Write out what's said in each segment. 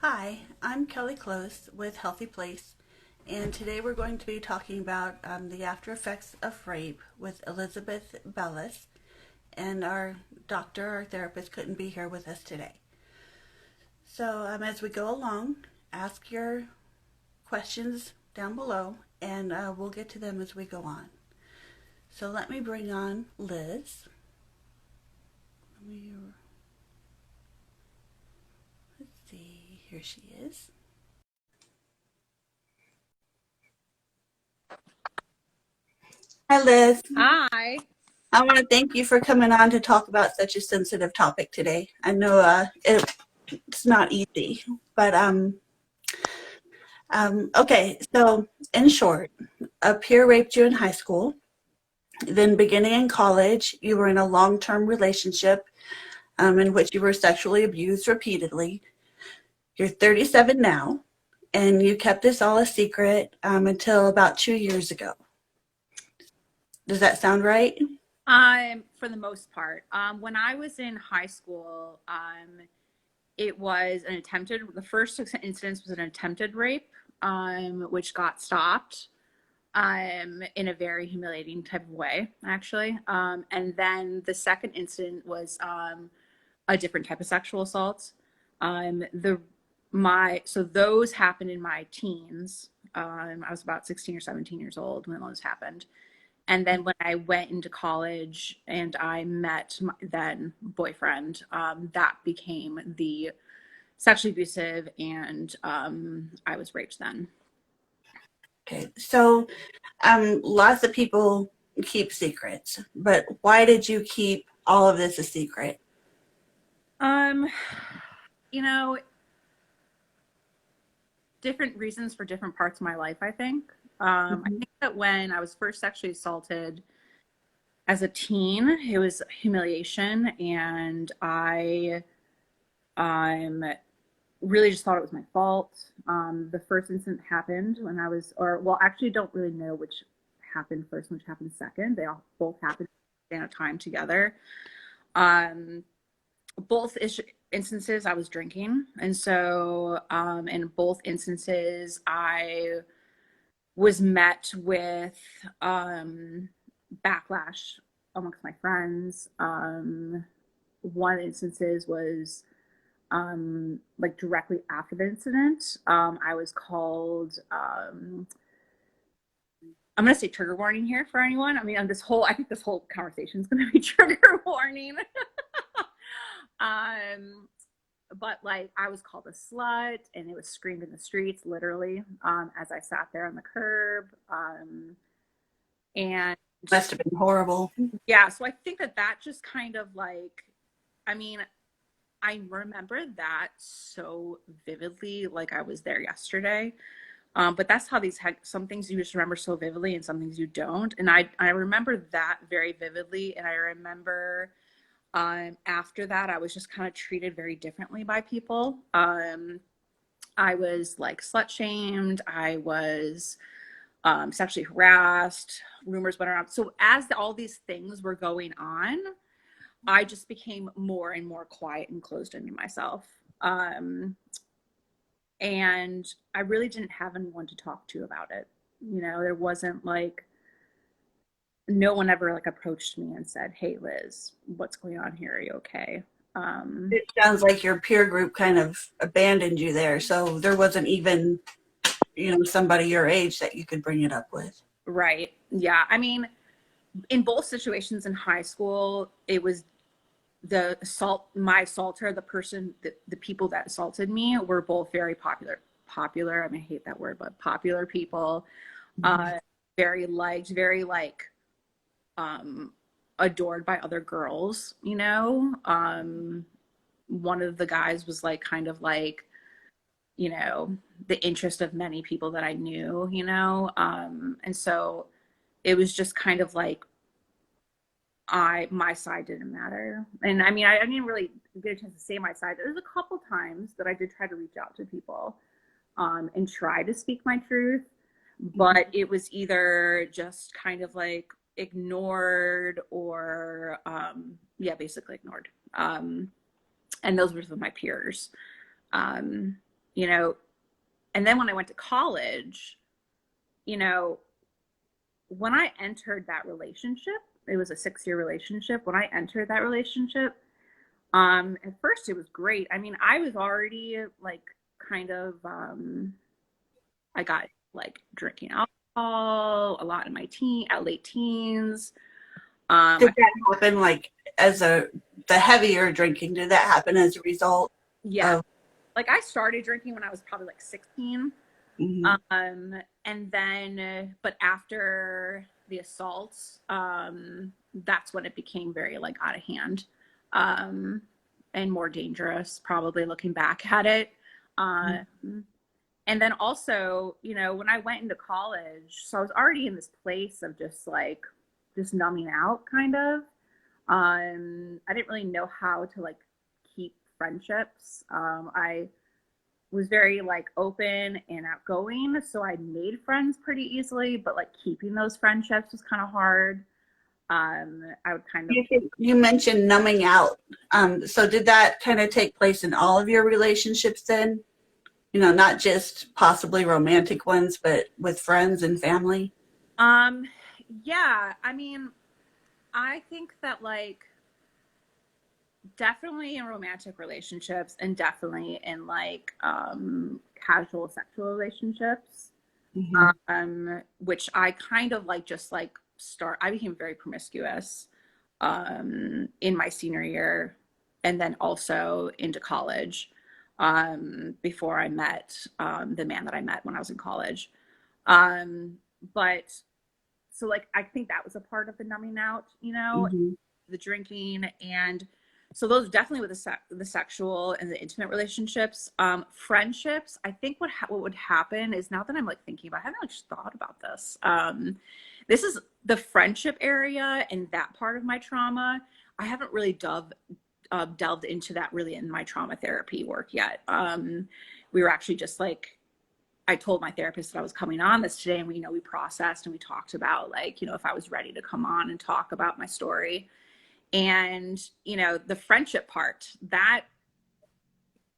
Hi, I'm Kelly Close with HealthyPlace, and today we're going to be talking about the after effects of rape with Elizabeth Bellis, and our therapist couldn't be here with us today. So as we go along, ask your questions down below, and we'll get to them as we go on. So let me bring on Liz. Let's see, here she is. Hi, Liz. Hi. I want to thank you for coming on to talk about such a sensitive topic today. I know it's not easy, but okay. So, in short, a peer raped you in high school. Then, beginning in college, you were in a long-term relationship in which you were sexually abused repeatedly. You're 37 now, and you kept this all a secret until about 2 years ago. Does that sound right? For the most part, when I was in high school, it was the first incident was an attempted rape, which got stopped, in a very humiliating type of way, actually. And then the second incident was, a different type of sexual assault. So those happened in my teens. I was about 16 or 17 years old when those happened. And then when I went into college and I met my then boyfriend, that became the sexually abusive, and I was raped then. Okay. So, lots of people keep secrets, but why did you keep all of this a secret? Um, you know, different reasons for different parts of my life, I think. I Mhm. think that when I was first sexually assaulted as a teen, it was humiliation, and I really just thought it was my fault. The first incident happened when I was, or well, actually, don't really know which happened first, which happened second. They all both happened at a time together. Um, both instances, I was drinking, and so in both instances, I was met with backlash amongst my friends. One instances was like directly after the incident. I was called, I'm going to say trigger warning here for anyone. I mean, on I think this whole conversation is going to be trigger warning. um, but like I was called a slut, and it was screamed in the streets, literally, as I sat there on the curb. And Must have been horrible. yeah, so I think that that just kind of like, I mean, I remember that so vividly, like I was there yesterday. But that's how some things you just remember so vividly and some things you don't. And I remember that very vividly. And I remember after that, I was just kind of treated very differently by people. I was like slut shamed. I was sexually harassed. Rumors went around. So as all these things were going on, I just became more and more quiet and closed into myself. Um, and I really didn't have anyone to talk to about it. There wasn't like, no one ever like approached me and said, "Hey, Liz, what's going on here? Are you okay?" Um, It sounds like your peer group kind of abandoned you there, so there wasn't even, somebody your age that you could bring it up with. right. Yeah. I mean, in both situations in high school, it was my assaulter, the people that assaulted me were both very popular. I mean, I hate that word, but popular people, Mhm. uh, very liked, very like, um, adored by other girls. One of the guys was like kind of like, the interest of many people that I knew. And so it was just kind of like, my side didn't matter. And I mean, I didn't really get a chance to say my side. There's a couple times that I did try to reach out to people, and try to speak my truth, but it was either just kind of like ignored or, yeah, basically ignored. And those were some of my peers. Um, you know, and then when I went to college, you know, when I entered that relationship, it was a 6 year relationship. When I entered that relationship, at first it was great. I mean, I was already like kind of I got like drinking alcohol a lot in my late teens. Did I, that happen like as the heavier drinking? Did that happen as a result yeah, of? like I started drinking when I was probably like 16. Mhm. And then, but after the assaults, that's when it became very like out of hand, um, and more dangerous, probably looking back at it. And then also, when I went into college, so I was already in this place of just numbing out kind of. I didn't really know how to like keep friendships. I was very like open and outgoing, so I made friends pretty easily, but like keeping those friendships was kind of hard. I would kind of You mentioned numbing out. So did that kind of take place in all of your relationships then? Not just possibly romantic ones, but with friends and family? um yeah, I mean, I think that like definitely in romantic relationships and definitely in like casual sexual relationships, Hmm. which I kind of like just like I became very promiscuous in my senior year and then also into college, before I met the man that I met when I was in college. Um, but so like I think that was a part of the numbing out, Hmm. the drinking. And so those definitely with the sexual and the intimate relationships. Friendships, I think what would happen is, now that I'm like thinking about it, I haven't actually thought about this. This is the friendship area and that part of my trauma. I haven't really delved into that really in my trauma therapy work yet. We were actually just like, I told my therapist that I was coming on this today, and we processed and we talked about like, if I was ready to come on and talk about my story. And the friendship part, that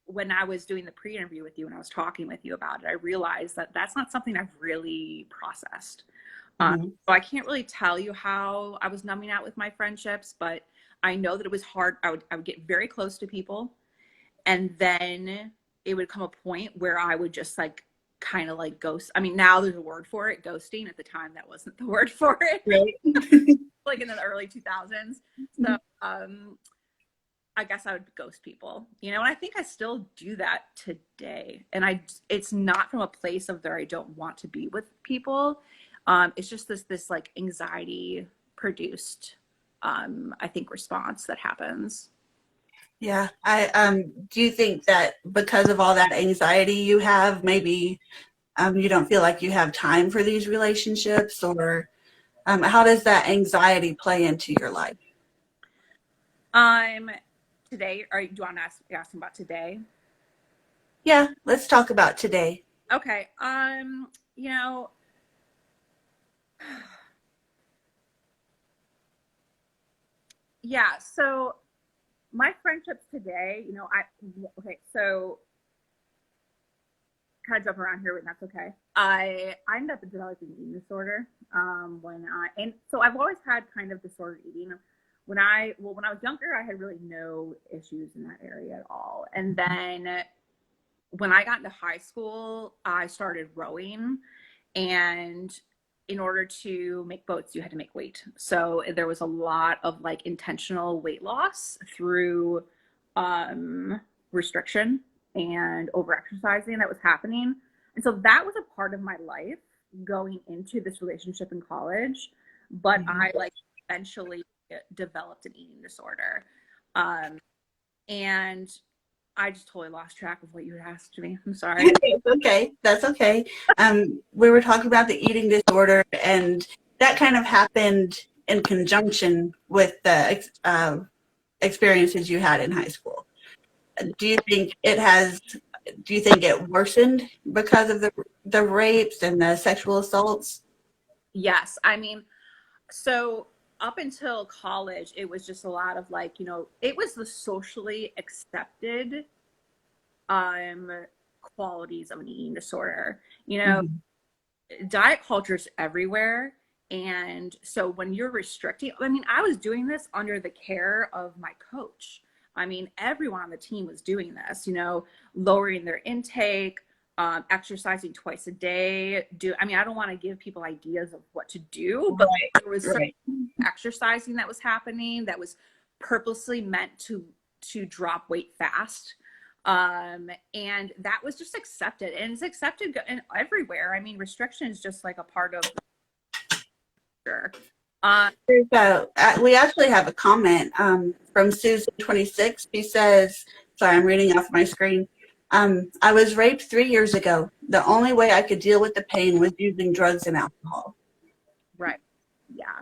when I was doing the pre-interview with you and I was talking with you about it, I realized that that's not something I've really processed. Hmm. So I can't really tell you how I was numbing out with my friendships, but I know that it was hard. I would get very close to people, and then it would come a point where I would just like kind of like ghost. I mean, now there's a word for it, ghosting. At the time, that wasn't the word for it, Right. like in the early 2000s. So I guess I would ghost people, and I think I still do that today. And it's not from a place of where I don't want to be with people. It's just this like anxiety produced, I think, response that happens. Yeah. I do you think that because of all that anxiety you have, maybe you don't feel like you have time for these relationships, or how does that anxiety play into your life? Um, Today, or do you want to ask about today? Yeah, let's talk about today. Okay. You know, yeah. So my friendships today, okay. So kind of jump around here, but that's okay. I ended up developing an eating disorder. And so I've always had kind of disordered eating. When I was younger, I had really no issues in that area at all. And then when I got into high school, I started rowing, and in order to make boats, you had to make weight. So there was a lot of like intentional weight loss through um, restriction and over exercising that was happening. And so that was a part of my life going into this relationship in college. But Mhm. I like eventually developed an eating disorder. Um, and I just totally lost track of what you had asked me. I'm sorry. It's okay. That's okay. We were talking about the eating disorder, and that kind of happened in conjunction with the experiences you had in high school. Do you think it has? Do you think it worsened because of the rapes and the sexual assaults? Yes. I mean, so up until college, it was just a lot of like, it was the socially accepted, um, qualities of an eating disorder. You know, diet culture is everywhere. And so when you're restricting, I mean, I was doing this under the care of my coach. I mean, everyone on the team was doing this, you know, lowering their intake, exercising twice a day. I mean, I don't want to give people ideas of what to do, but like, there was certain exercising that was happening that was purposely meant to drop weight fast. And that was just accepted, and it's accepted everywhere. I mean, restriction is just like a part of sure. We actually have a comment from Susan26. She says, sorry, I'm reading off my screen. I was raped 3 years ago. The only way I could deal with the pain was using drugs and alcohol. Right. Yeah.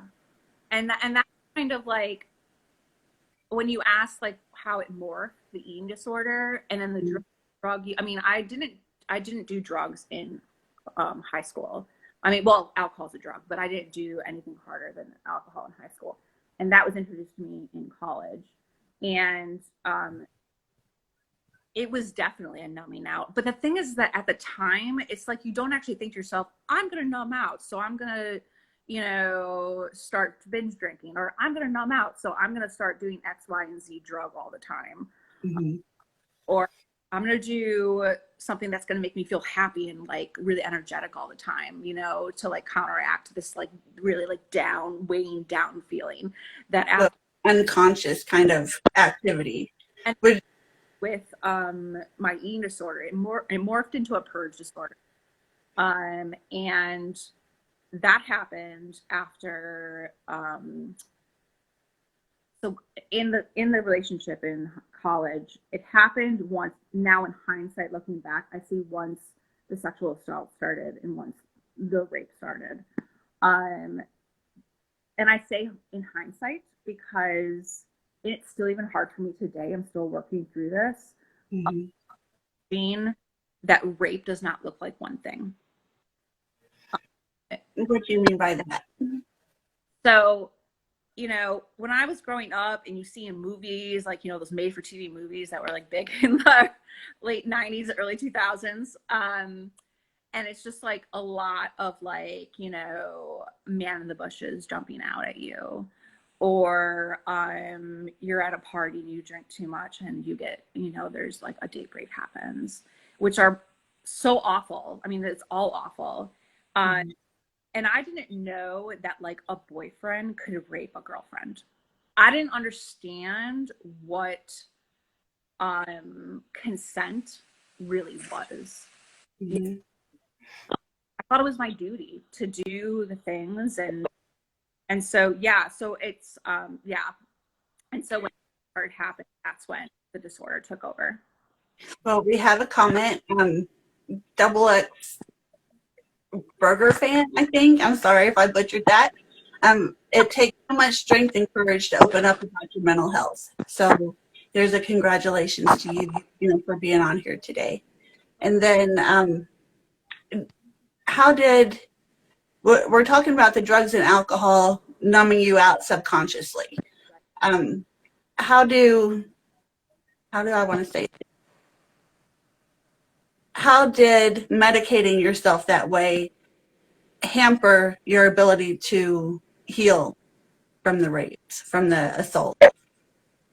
And that's kind of like when you ask like how it morphed the eating disorder and then the drug. I mean, I didn't do drugs in high school. I mean, well, alcohol is a drug, but I didn't do anything harder than alcohol in high school. And that was introduced to me in college. And it was definitely a numbing out. But the thing is that at the time, it's like you don't actually think to yourself, I'm going to numb out. So I'm going to, you know, start binge drinking, or I'm going to numb out. So I'm going to start doing X, Y, and Z drug all the time. Or I'm going to do something that's going to make me feel happy and like really energetic all the time, you know, to like counteract this like really like weighing down feeling that unconscious kind of activity. And with my eating disorder, it morphed into a purge disorder. And that happened after so in the relationship in college, it happened once. Now in hindsight, looking back, I see once the sexual assault started and once the rape started. And I say in hindsight because it's still even hard for me today. I'm still working through this. Being that rape does not look like one thing. What do you mean by that? So, you know, when I was growing up and you see in movies, like, you know, those made for TV movies that were like big in the late 90s, early 2000s. And it's just like a lot of like, you know, man in the bushes jumping out at you. Or you're at a party and you drink too much and you get, you know, there's like a date rape happens, which are so awful. I mean, it's all awful. And I didn't know that like a boyfriend could rape a girlfriend. I didn't understand what consent really was. I thought it was my duty to do the things, and so yeah, so it's yeah. And so when it started happening, that's when the disorder took over. Well, we have a comment. Double X burger fan, I think. I'm sorry if I butchered that. It takes so much strength and courage to open up about your mental health. So there's a congratulations to you, you know, for being on here today. And then we're talking about the drugs and alcohol numbing you out subconsciously. How do I want to say it? How did medicating yourself that way hamper your ability to heal from the rapes, from the assault?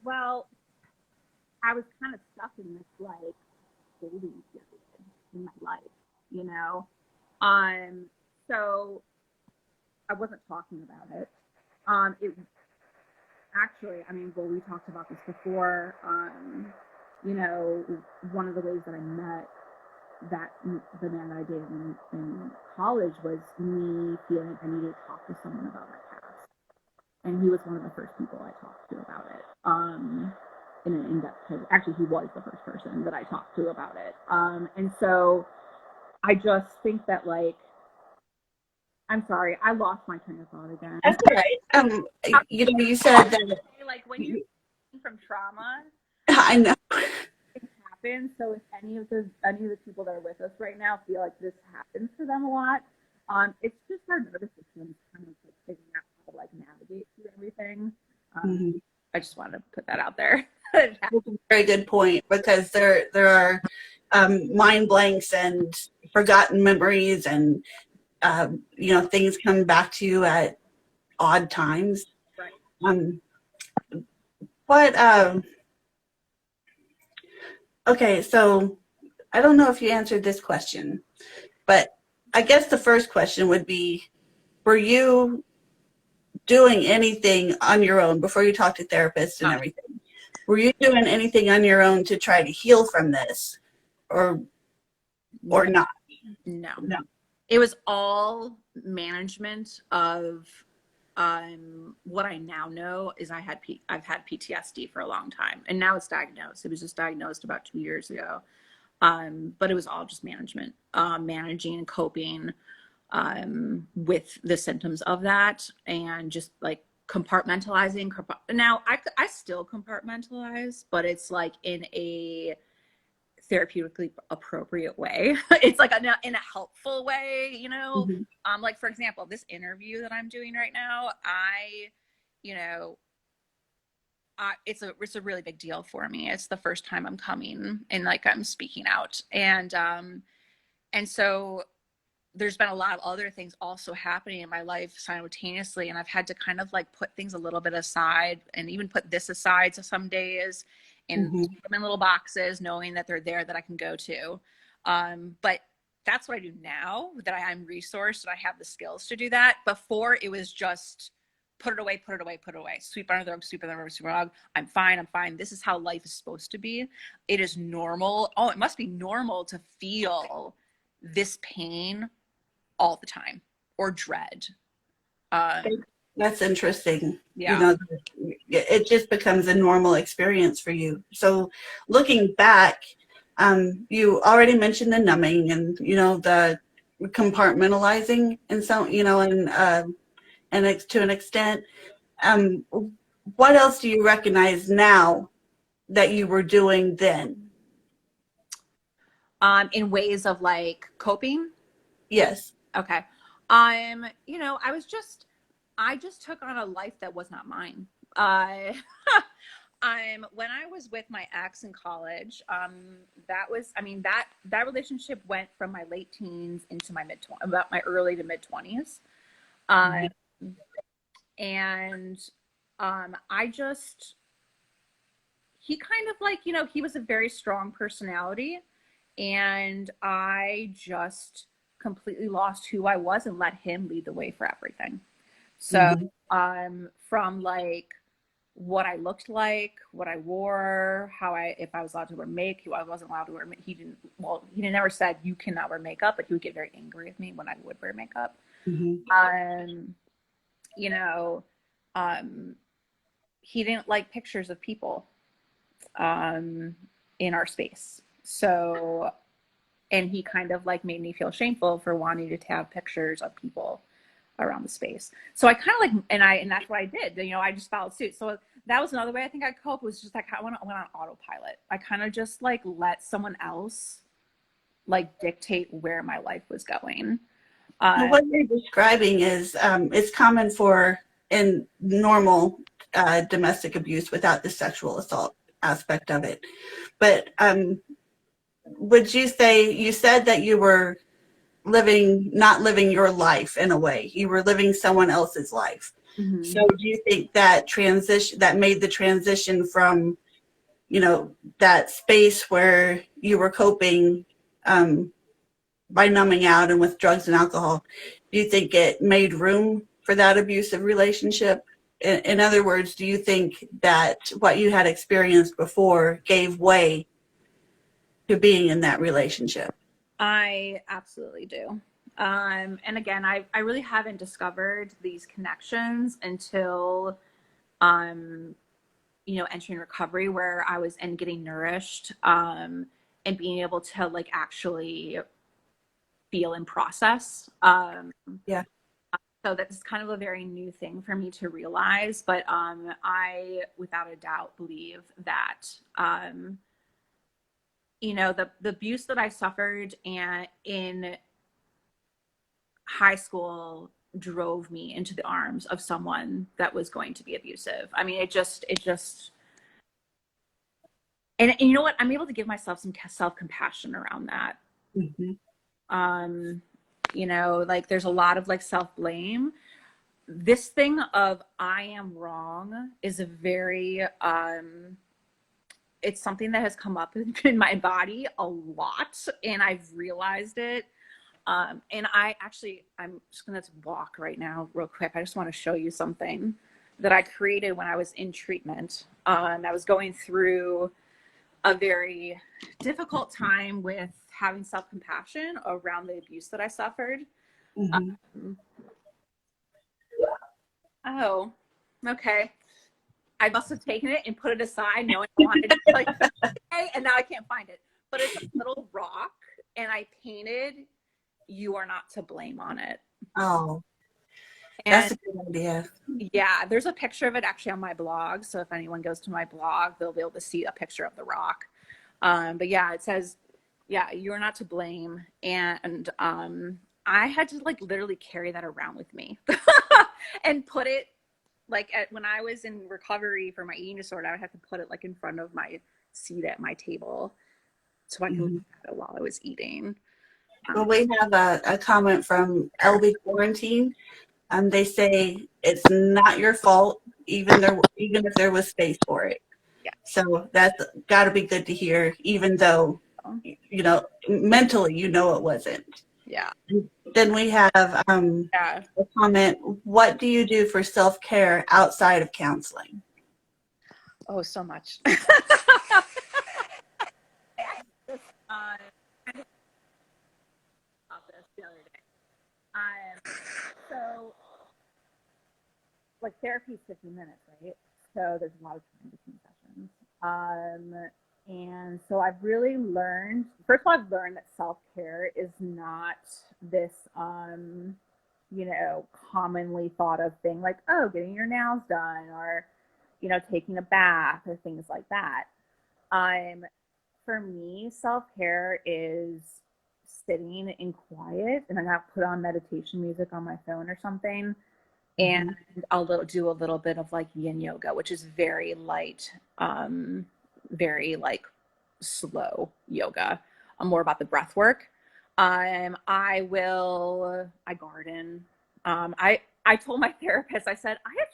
Well, I was kind of stuck in this like dating period in my life, you know. So I wasn't talking about it. It actually, I mean, well, we talked about this before. You know, one of the ways that I met the man that I dated in college was me feeling I needed to talk to someone about my past, and he was one of the first people I talked to about it. In an in-depth way. Actually, he was the first person that I talked to about it. And so I just think that like. I'm sorry, I lost my train of thought again. That's all right. You know, you said that like when you're from trauma, I know it happens. So if any of the people that are with us right now feel like this happens to them a lot, it's just our nervous system kind of like figuring out how to like navigate through everything. I just wanted to put that out there. That's a very good point, because there are mind blanks and forgotten memories, and things come back to you at odd times. Right. Um, what? Okay, so I don't know if you answered this question, but I guess the first question would be: were you doing anything on your own before you talked to therapists and everything? Were you doing anything on your own to try to heal from this, or No, not? no. No. It was all management of what I now know is I've had PTSD for a long time, and now it's diagnosed. It was just diagnosed about 2 years ago. But it was all just management, managing and coping with the symptoms of that, and just like compartmentalizing. Now I still compartmentalize, but it's like in a therapeutically appropriate way. It's like in a helpful way, you know. Mm-hmm. Like for example, this interview that I'm doing right now, you know, it's a really big deal for me. It's the first time I'm coming and like I'm speaking out, and so there's been a lot of other things also happening in my life simultaneously, and I've had to kind of like put things a little bit aside, and even put this aside to some days, and Mm-hmm. put them in little boxes, knowing that they're there, that I can go to. But that's what I do now, that I'm resourced and I have the skills to do that. Before, it was just put it away, put it away, put it away, sweep under the rug, sweep under the rug, sweep under the rug. I'm fine, I'm fine. This is how life is supposed to be. It is normal. Oh, it must be normal to feel this pain all the time, or dread. That's interesting. Yeah. It just becomes a normal experience for you. So looking back, you already mentioned the numbing and, the compartmentalizing and so, and to an extent. Um, what else do you recognize now that you were doing then? In ways of like coping. Yes. Okay. I just took on a life that was not mine. Uh, when I was with my ex in college, that relationship went from my late teens into my about my early to mid 20s. Mm-hmm. And I just, he kind of like, he was a very strong personality, and I just completely lost who I was and let him lead the way for everything. So, Mm-hmm. from like what I looked like, what I wore, if I was allowed to wear makeup, I wasn't allowed to wear makeup. He never said you cannot wear makeup, but he would get very angry with me when I would wear makeup. Mm-hmm. Um, you know, um, he didn't like pictures of people, um, in our space. So, and he kind of like made me feel shameful for wanting to have pictures of people around the space. So I kind of like, and that's what I did. I just followed suit. So that was another way I think I cope, was just like I went on autopilot. I kind of just like let someone else like dictate where my life was going. Well, Uh, what you're describing is it's common for in normal domestic abuse without the sexual assault aspect of it. But would you say, you said that you were not living your life in a way, you were living someone else's life. mm-hmm. So do you think that made the transition from, that space where you were coping by numbing out and with drugs and alcohol, do you think it made room for that abusive relationship? In other words, do you think that what you had experienced before gave way to being in that relationship? I absolutely do. And again, I really haven't discovered these connections until, um, entering recovery, where I was and getting nourished, and being able to like actually feel and process. Yeah. So that's kind of a very new thing for me to realize. But I, without a doubt, believe that, the abuse that I suffered and in high school drove me into the arms of someone that was going to be abusive. I mean, it just And you know what? I'm able to give myself some self-compassion around that. Hmm. Um, like there's a lot of like self-blame. This thing of I am wrong is a very it's something that has come up in my body a lot, and I've realized it. And I'm just gonna walk right now real quick. I just want to show you something that I created when I was in treatment. I was going through a very difficult time with having self-compassion around the abuse that I suffered. Hmm. Um, oh, okay. I must have taken it and put it aside, knowing I wanted to like, okay, and now I can't find it. But it's a little rock, and I painted "You are not to blame" on it. Oh, that's And a good idea. yeah, there's a picture of it actually on my blog. So if anyone goes to my blog, they'll be able to see a picture of the rock. But yeah, it says, yeah, you're not to blame. And I had to like literally carry that around with me and put it like when I was in recovery for my eating disorder, I would have to put it like in front of my seat at my table so I can look Hmm. at it while I was eating. Well, Um, we have a comment from LB Quarantine. They say it's not your fault, even if there was space for it. yeah. So that's got to be good to hear, even though mentally it wasn't. Yeah. Then we have Yeah. a comment. What do you do for self care outside of counseling? Oh, so much. This, kind of about this the other day. So like therapy is 50 minutes, right? So there's a lot of time between sessions. And so I've really learned, first of all, I've learned that self care is not this, commonly thought of thing like, oh, getting your nails done or, taking a bath or things like that. Um, for me, self care is sitting in quiet and then I'll put on meditation music on my phone or something, and Hmm. do a little bit of like yin yoga, which is very light, very like slow yoga. I'm more about the breath work. I garden. I told my therapist, I said, I have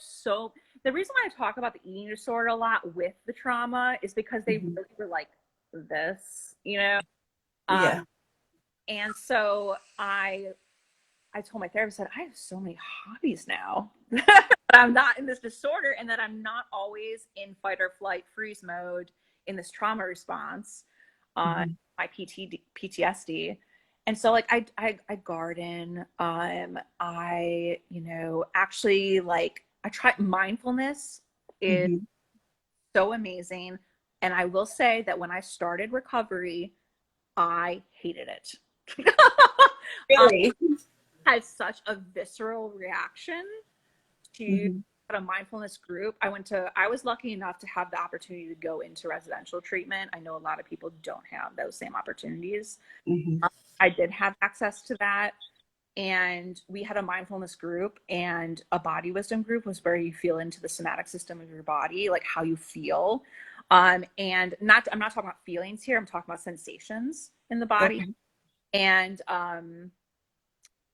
the reason why I talk about the eating disorder a lot with the trauma is because they Hmm. really were like this. Um, Yeah. and so I told my therapist that I have so many hobbies now. That I'm not in this disorder and that I'm not always in fight or flight freeze mode in this trauma response on Hmm. my PTSD. And so like I garden. I, actually like I try mindfulness is Hmm. so amazing. And I will say that when I started recovery, I hated it. Really? Had such a visceral reaction to Hmm. a mindfulness group. I was lucky enough to have the opportunity to go into residential treatment. I know a lot of people don't have those same opportunities. Hmm. I did have access to that. And we had a mindfulness group and a body wisdom group was where you feel into the somatic system of your body, like how you feel. And I'm not talking about feelings here. I'm talking about sensations in the body. Okay. And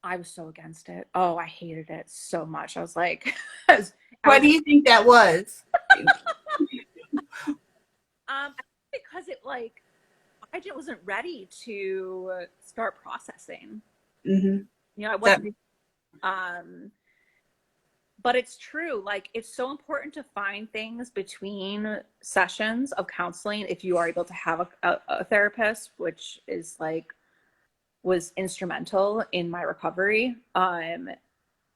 I was so against it. Oh, I hated it so much. I was like, I What was, do you think that was? because it like, I just wasn't ready to start processing. Hmm. I That. wasn't, um, but it's true. Like, it's so important to find things between sessions of counseling if you are able to have a therapist, which is like, was instrumental in my recovery.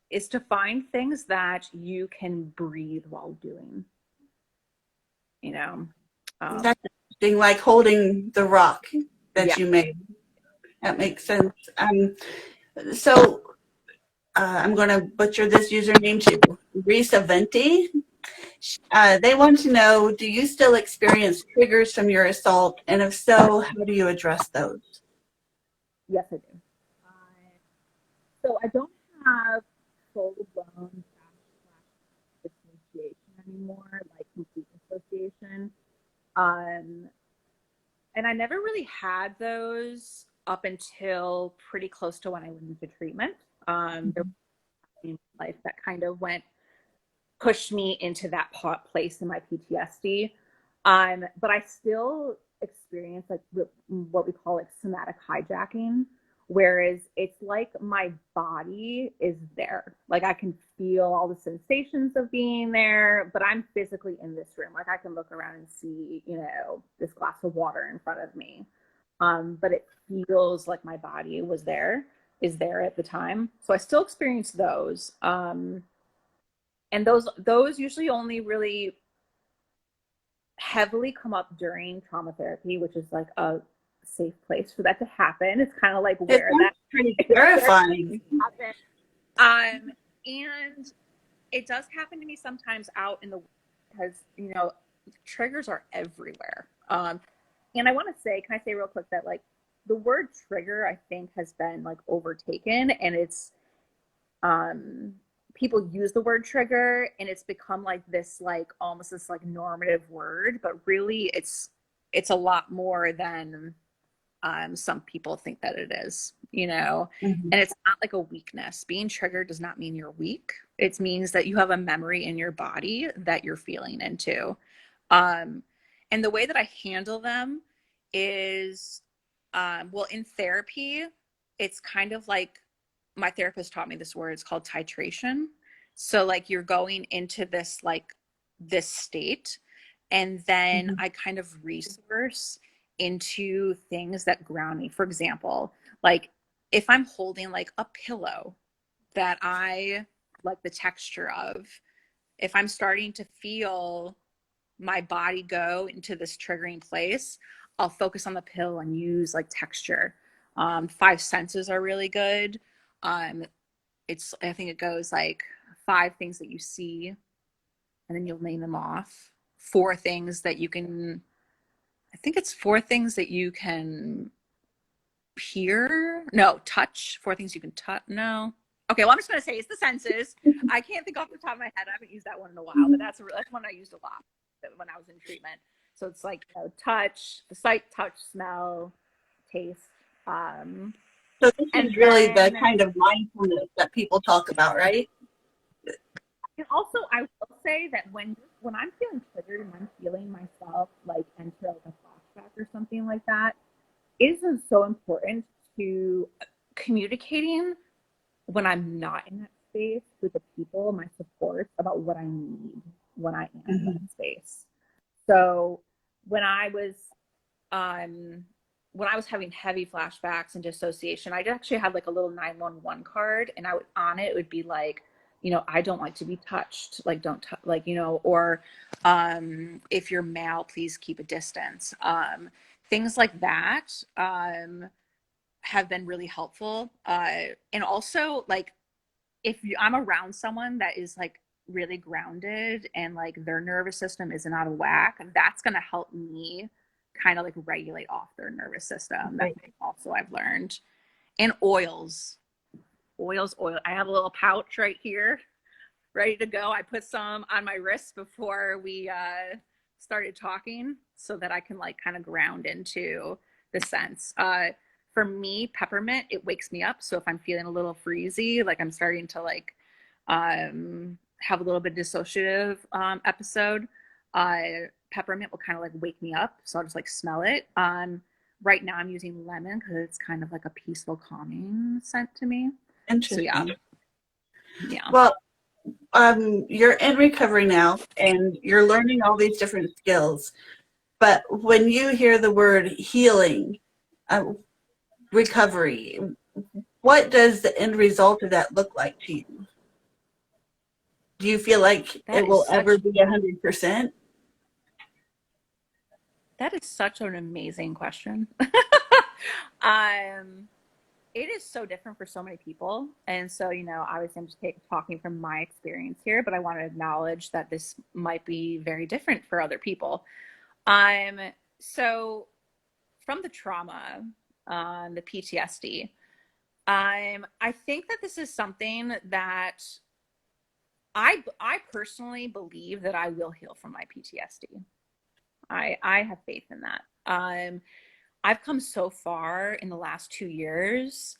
Is to find things that you can breathe while doing, you know. Um, That's interesting, like holding the rock yeah, that you made. That makes sense. So I'm going to butcher this username too. Risa Venti. They want to know, do you still experience triggers from your assault? And if so, how do you address those? yes, I do. So I don't have full blown dissociation anymore, like complete dissociation. Um, And I never really had those up until pretty close to when I went into treatment. There Mhm. was in my life that kind of pushed me into that place in my PTSD. But I still experience like what we call like somatic hijacking, whereas it's like my body is there. Like I can feel all the sensations of being there, but I'm physically in this room. Like I can look around and see, this glass of water in front of me. But it feels like my body is there at the time. So I still experience those. And those usually only really heavily come up during trauma therapy, which is like a safe place for that to happen. It's kind of like It where sounds that pretty terrifying. happens. And it does happen to me sometimes out in the because triggers are everywhere. And I want to say, can I say real quick that like the word trigger I think has been like overtaken, and it's people use the word trigger and it's become like this like almost this like normative word, but really it's a lot more than some people think that it is, Mhm. and it's not like a weakness. Being triggered does not mean you're weak. It means that you have a memory in your body that you're feeling into. um, and the way that I handle them is well, in therapy it's kind of like my therapist taught me this word. It's called titration. So like you're going into this state, and then Mhm. I kind of resource into things that ground me. For example, like if I'm holding like a pillow that I like the texture of, if I'm starting to feel my body go into this triggering place, I'll focus on the pill and use like texture. Five senses are really good. Um, I think it goes like five things that you see, and then you'll name them off. Four things that you can, I think it's four things that you can hear. No, touch. Four things you can touch. No. Okay, well, I'm just going to say it's the senses. I can't think off the top of my head. I haven't used that one in a while, but that's one I used a lot when I was in treatment. So it's like touch, the sight, touch, smell, taste. Um, So this is and really the then kind of mindfulness that people talk about, right? And also, I will say that when I'm feeling triggered and I'm feeling myself like enter like a flashback or something like that, it is so important to communicating when I'm not in that space with the people, my supports, about what I need when I am in that Mhm. space. So when I was um when I was having heavy flashbacks and dissociation, I actually had like a little 911 card, and I would on it would be like, I don't like to be touched, like don't like, or if you're male, please keep a distance. Things like that have been really helpful. And also like I'm around someone that is like really grounded and like their nervous system isn't out of whack, that's going to help me kind of like regulate off their nervous system. That Right. also I've learned. And oil. I have a little pouch right here ready to go. I put some on my wrist before we started talking so that I can like kind of ground into the sense. For me, peppermint, it wakes me up. So if I'm feeling a little freezy, like I'm starting to like have a little bit dissociative episode, peppermint will kind of like wake me up. So I'll just like smell it. Right now I'm using lemon because it's kind of like a peaceful, calming scent to me. So yeah, Interesting. yeah. Well, you're in recovery now and you're learning all these different skills. But when you hear the word healing, uh, recovery, what does the end result of that look like to you? Do you feel like That it is will ever such be 100%? That is such an amazing question. um, it is so different for so many people, and so obviously, I'm just talking from my experience here, but I want to acknowledge that this might be very different for other people. Um, so from the trauma, the PTSD, I think that this is something that I personally believe that I will heal from my PTSD. I have faith in that. I've come so far in the last 2 years.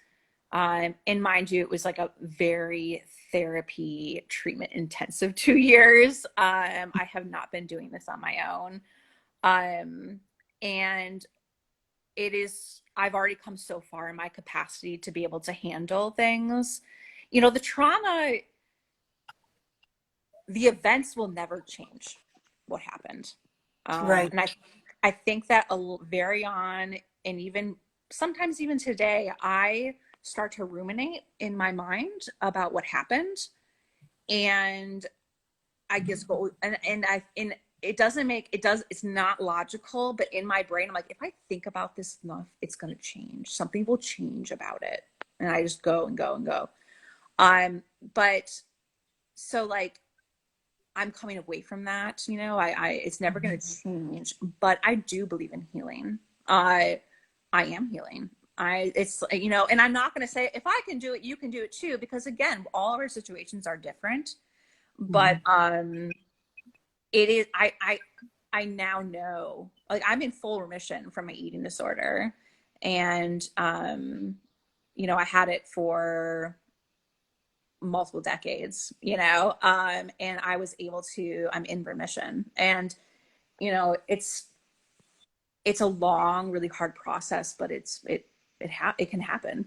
And mind you, it was like a very therapy treatment intensive 2 years. I have not been doing this on my own. And I've already come so far in my capacity to be able to handle things. The trauma, the events will never change what happened. Right. And I think that very on, and even sometimes even today, I start to ruminate in my mind about what happened. And I just go, and it's not logical, but in my brain, I'm like, if I think about this enough, it's going to change. Something will change about it. And I just go and go and go. But so like, I'm coming away from that, it's never going to change, but I do believe in healing. I am healing. And I'm not going to say, if I can do it, you can do it too, because again, all of our situations are different, but, it is, I now know, like, I'm in full remission from my eating disorder. And, I had it for multiple decades, and I was able to, I'm in remission. And, it's a long, really hard process, but it can happen.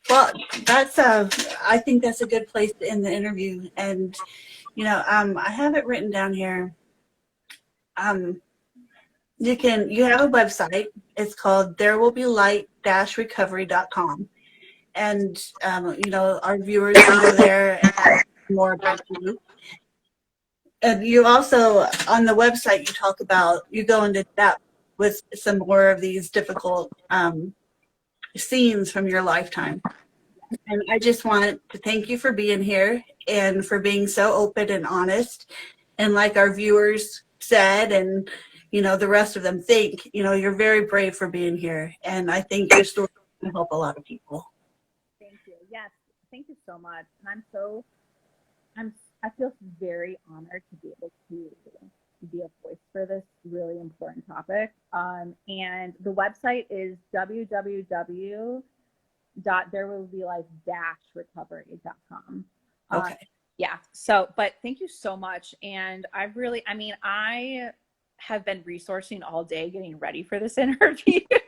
Well, I think that's a good place to end the interview. And, I have it written down here. You have a website. It's called therewillbelight-recovery.com. And, our viewers can go there and learn more about you. And you also, on the website, you go into depth with some more of these difficult scenes from your lifetime. And I just want to thank you for being here and for being so open and honest. And like our viewers said, and, the rest of them think, you're very brave for being here. And I think your story can help a lot of people. Thank you. Yes. Thank you so much. And I feel very honored to be able to be a voice for this really important topic. And the website is www.therewillbelight-recovery.com. Okay. Yeah. So, but thank you so much. And I have been resourcing all day getting ready for this interview. Like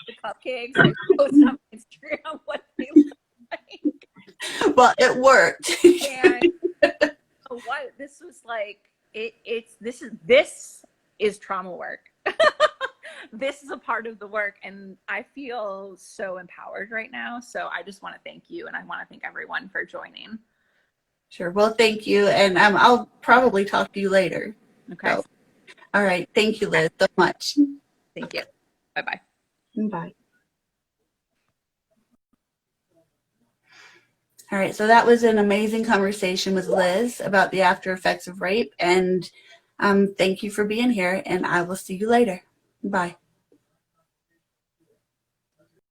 the cupcakes, I post on Instagram what they look like. Well, it worked. And what this was like, this is trauma work. This is a part of the work, and I feel so empowered right now. So I just want to thank you, and I want to thank everyone for joining. Sure. Well, thank you, and I'll probably talk to you later. Okay. So, all right. Thank you, Liz, so much. Thank you. Bye-bye. Bye. All right, so that was an amazing conversation with Liz about the after effects of rape, and thank you for being here, and I will see you later. Bye.